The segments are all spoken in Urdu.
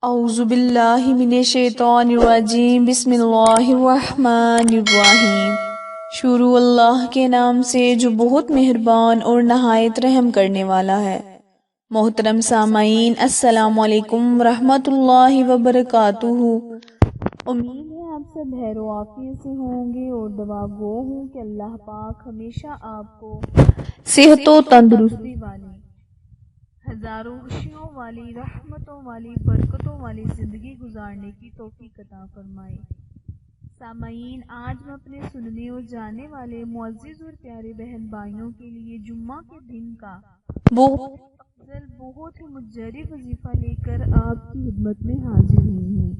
اعوذ باللہ من الشیطان الرجیم، بسم اللہ الرحمن الرحیم۔ شروع اللہ کے نام سے جو بہت مہربان اور نہایت رحم کرنے والا ہے۔ محترم سامعین، السلام علیکم ورحمۃ اللہ وبرکاتہ۔ امید ہے آپ سب خیر و عافیت سے ہوں گے اور دعا گو ہوں کہ اللہ پاک ہمیشہ آپ کو صحت و تندرستی والی، ہزاروں خوشیوں والی، رحمتوں والی، برکتوں والی زندگی گزارنے کی توفیق عطا فرمائے۔ سامعین، آج میں اپنے سننے اور جاننے والے معزز اور پیارے بہن بھائیوں کے لیے جمعہ کے دن کا بہت افضل، بہت ہی مجرب وظیفہ لے کر آپ کی خدمت میں حاضر ہوئی ہوں۔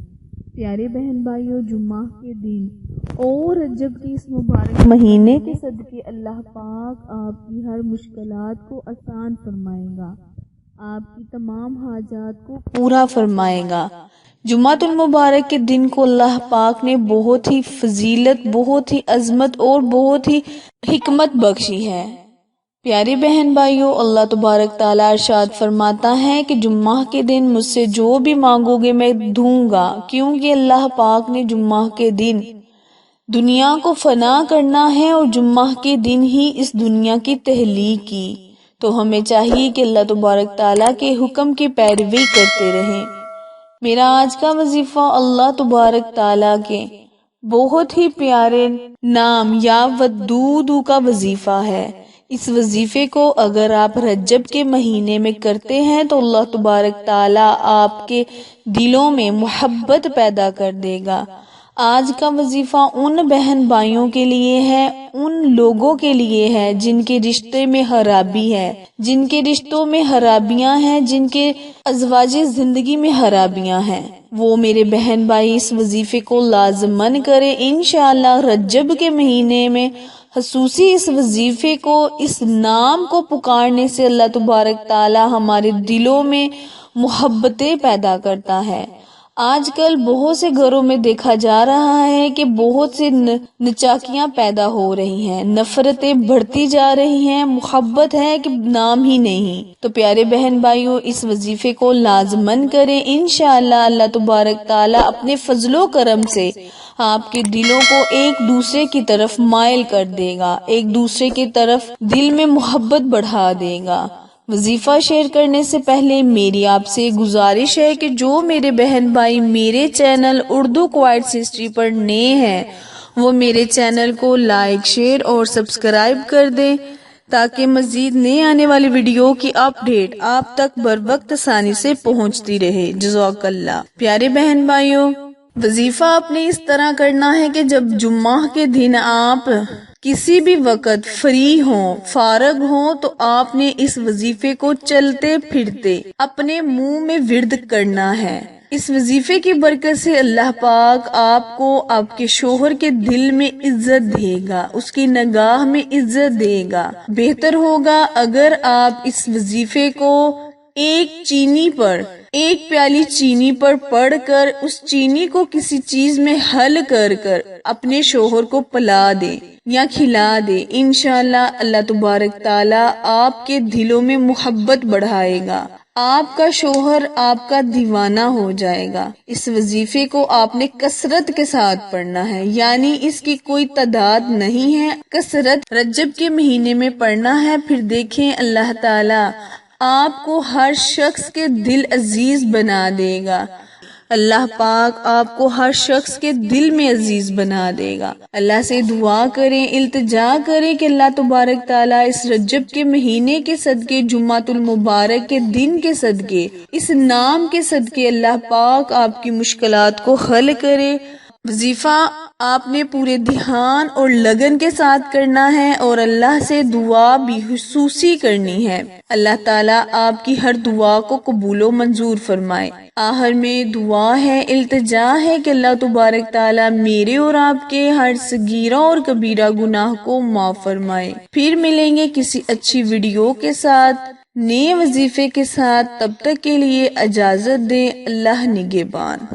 پیارے بہن بھائیوں، جمعہ کے دن اور رجب کے اس مبارک مہینے کے صدقے اللہ پاک آپ کی ہر مشکلات کو آسان فرمائے گا، آپ کی تمام حاجات کو پورا فرمائے گا۔ جمعۃ المبارک کے دن کو اللہ پاک نے بہت ہی فضیلت، بہت ہی عظمت اور بہت ہی حکمت بخشی ہے۔ پیارے بہن بھائیوں، اللہ تبارک تعالیٰ ارشاد فرماتا ہے کہ جمعہ کے دن مجھ سے جو بھی مانگو گے میں دوں گا، کیونکہ اللہ پاک نے جمعہ کے دن دنیا کو فنا کرنا ہے اور جمعہ کے دن ہی اس دنیا کی تخلیق کی، تو ہمیں چاہیے کہ اللہ تبارک تعالیٰ کے حکم کی پیروی کرتے رہیں۔ میرا آج کا وظیفہ اللہ تبارک تعالیٰ کے بہت ہی پیارے نام یا ودودو کا وظیفہ ہے۔ اس وظیفے کو اگر آپ رجب کے مہینے میں کرتے ہیں تو اللہ تبارک تعالیٰ آپ کے دلوں میں محبت پیدا کر دے گا۔ آج کا وظیفہ ان بہن بھائیوں کے لیے ہے، ان لوگوں کے لیے ہے جن کے رشتے میں خرابی ہے، جن کے رشتوں میں خرابیاں ہیں، جن کے ازواجی زندگی میں خرابیاں ہیں۔ وہ میرے بہن بھائی اس وظیفے کو لازماً کرے۔ انشاءاللہ رجب کے مہینے میں خصوصی اس وظیفے کو، اس نام کو پکارنے سے اللہ تبارک تعالی ہمارے دلوں میں محبتیں پیدا کرتا ہے۔ آج کل بہت سے گھروں میں دیکھا جا رہا ہے کہ بہت سے نچاکیاں پیدا ہو رہی ہیں، نفرتیں بڑھتی جا رہی ہیں، محبت ہے کہ نام ہی نہیں۔ تو پیارے بہن بھائیوں، اس وظیفے کو لازماً کریں۔ انشاءاللہ اللہ تبارک تعالی اپنے فضل و کرم سے آپ کے دلوں کو ایک دوسرے کی طرف مائل کر دے گا، ایک دوسرے کی طرف دل میں محبت بڑھا دے گا۔ وظیفہ شیئر کرنے سے پہلے میری آپ سے گزارش ہے کہ جو میرے بہن بھائی میرے چینل اردو کوائٹس ہسٹری پر نئے ہیں وہ میرے چینل کو لائک، شیئر اور سبسکرائب کر دیں تاکہ مزید نئے آنے والی ویڈیو کی اپڈیٹ آپ تک بر وقت آسانی سے پہنچتی رہے۔ جزاک اللہ۔ پیارے بہن بھائیوں، وظیفہ آپ نے اس طرح کرنا ہے کہ جب جمعہ کے دن آپ کسی بھی وقت فری ہوں، فارغ ہوں، تو آپ نے اس وظیفے کو چلتے پھرتے اپنے منہ میں ورد کرنا ہے۔ اس وظیفے کی برکت سے اللہ پاک آپ کو آپ کے شوہر کے دل میں عزت دے گا، اس کی نگاہ میں عزت دے گا۔ بہتر ہوگا اگر آپ اس وظیفے کو ایک پیالی چینی پر پڑھ کر اس چینی کو کسی چیز میں حل کر اپنے شوہر کو پلا دے یا کھلا دے۔ انشاءاللہ اللہ تبارک تعالی آپ کے دلوں میں محبت بڑھائے گا، آپ کا شوہر آپ کا دیوانہ ہو جائے گا۔ اس وظیفے کو آپ نے کثرت کے ساتھ پڑھنا ہے، یعنی اس کی کوئی تعداد نہیں ہے، کثرت رجب کے مہینے میں پڑھنا ہے۔ پھر دیکھیں اللہ تعالی آپ کو ہر شخص کے دل عزیز بنا دے گا، اللہ پاک آپ کو ہر شخص کے دل میں عزیز بنا دے گا۔ اللہ سے دعا کریں، التجا کریں کہ اللہ تبارک تعالیٰ اس رجب کے مہینے کے صدقے، جمعۃ المبارک کے دن کے صدقے، اس نام کے صدقے اللہ پاک آپ کی مشکلات کو حل کرے۔ وظیفہ آپ نے پورے دھیان اور لگن کے ساتھ کرنا ہے اور اللہ سے دعا بھی خصوصی کرنی ہے۔ اللہ تعالیٰ آپ کی ہر دعا کو قبول و منظور فرمائے۔ آخر میں دعا ہے، التجا ہے کہ اللہ تبارک تعالیٰ میرے اور آپ کے ہر صغیرہ اور کبیرہ گناہ کو معاف فرمائے۔ پھر ملیں گے کسی اچھی ویڈیو کے ساتھ، نئے وظیفے کے ساتھ، تب تک کے لیے اجازت دیں۔ اللہ نگہبان۔